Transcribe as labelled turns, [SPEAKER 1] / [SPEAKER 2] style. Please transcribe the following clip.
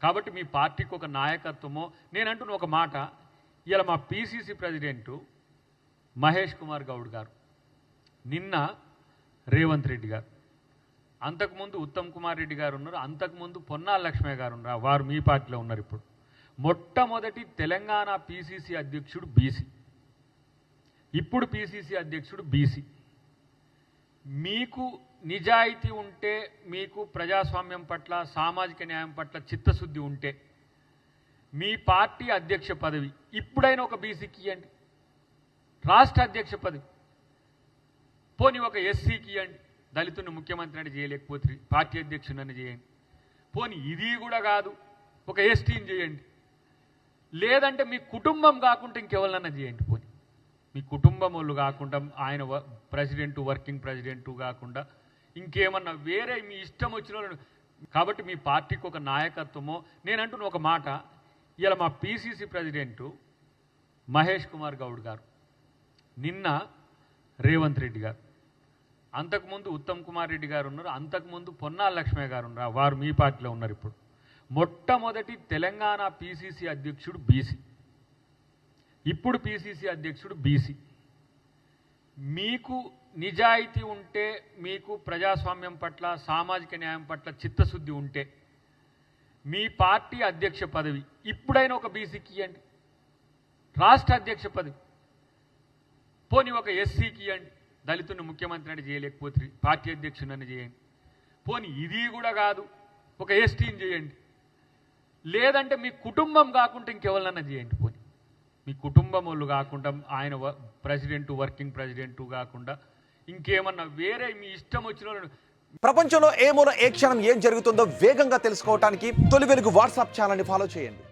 [SPEAKER 1] కాబట్టి మీ పార్టీకి ఒక నాయకత్వమో నేనంటున్న ఒక మాట ఇలా మా పిసిసి ప్రెసిడెంట్ మహేష్ కుమార్ గౌడ్ గారు నిన్న రేవంత్ రెడ్డి గారు అంతకుముందు ఉత్తమ్ కుమార్ రెడ్డి గారు ఉన్నారు అంతకుముందు పొన్నాల లక్ష్మయ్య గారు ఉన్నారు వారు మీ పార్టీలో ఉన్నారు ఇప్పుడు మొట్టమొదటి తెలంగాణ పిసిసి అధ్యక్షుడు బీసీ ఇప్పుడు పిసిసి అధ్యక్షుడు బీసీ మీకు నిజాయితీ ఉంటే మీకు ప్రజాస్వామ్యం పట్ల సామాజిక న్యాయం పట్ల చిత్తశుద్ధి ఉంటే మీ పార్టీ అధ్యక్ష పదవి ఇప్పుడైనా ఒక బీసీకి ఇవ్వండి రాష్ట్ర అధ్యక్ష పదవి పోనీ ఒక ఎస్సీకి ఇవ్వండి దళితుని ముఖ్యమంత్రి అంటే చేయలేకపోతే పార్టీ అధ్యక్షుని చేయండి పోనీ ఇది కూడా కాదు ఒక ఎస్టీని చేయండి లేదంటే మీ కుటుంబం కాకుండా ఇంకెవరినన్నా చేయండి పోనీ మీ కుటుంబం వాళ్ళు కాకుండా ఆయన ప్రెసిడెంటు వర్కింగ్ ప్రెసిడెంటు కాకుండా ఇంకేమన్నా వేరే మీ ఇష్టం వచ్చిన వాళ్ళు కాబట్టి మీ పార్టీకి ఒక నాయకత్వమో నేనంటున్న ఒక మాట ఇలా మా పిసిసి ప్రెసిడెంటు మహేష్ కుమార్ గౌడ్ గారు నిన్న రేవంత్ రెడ్డి గారు అంతకుముందు ఉత్తమ్ కుమార్ రెడ్డి గారు ఉన్నారు అంతకుముందు పొన్నాల లక్ష్మయ్య గారు ఉన్నారు వారు మీ పార్టీలో ఉన్నారు ఇప్పుడు మొట్టమొదటి తెలంగాణ పిసిసి అధ్యక్షుడు బీసీ ఇప్పుడు పిసిసి అధ్యక్షుడు బీసీ మీకు నిజాయితీ ఉంటే మీకు ప్రజాస్వామ్యం పట్ల సామాజిక న్యాయం పట్ల చిత్తశుద్ధి ఉంటే మీ పార్టీ అధ్యక్ష పదవి ఇప్పుడైనా ఒక బీసీకి ఇవ్వండి రాష్ట్ర అధ్యక్ష పదవి పోనీ ఒక ఎస్సీకి ఇవ్వండి దళితుని ముఖ్యమంత్రి అంటే చేయలేకపోతే పార్టీ అధ్యక్షుని చేయండి పోనీ ఇది కూడా కాదు ఒక ఎస్టీని చేయండి లేదంటే మీ కుటుంబం కాకుండా ఇంకెవరినన్నా చేయండి పోనీ మీ కుటుంబం వాళ్ళు కాకుండా ఆయన ప్రెసిడెంటు వర్కింగ్ ప్రెసిడెంటు కాకుండా ఇంకేమన్నా వేరే మీ ఇష్టం వచ్చిన వాళ్ళు
[SPEAKER 2] ప్రపంచంలో ఏ మూల ఏ క్షణం ఏం జరుగుతుందో వేగంగా తెలుసుకోవడానికి తొలి వెలుగు వాట్సాప్ ఛానల్ని ఫాలో చేయండి.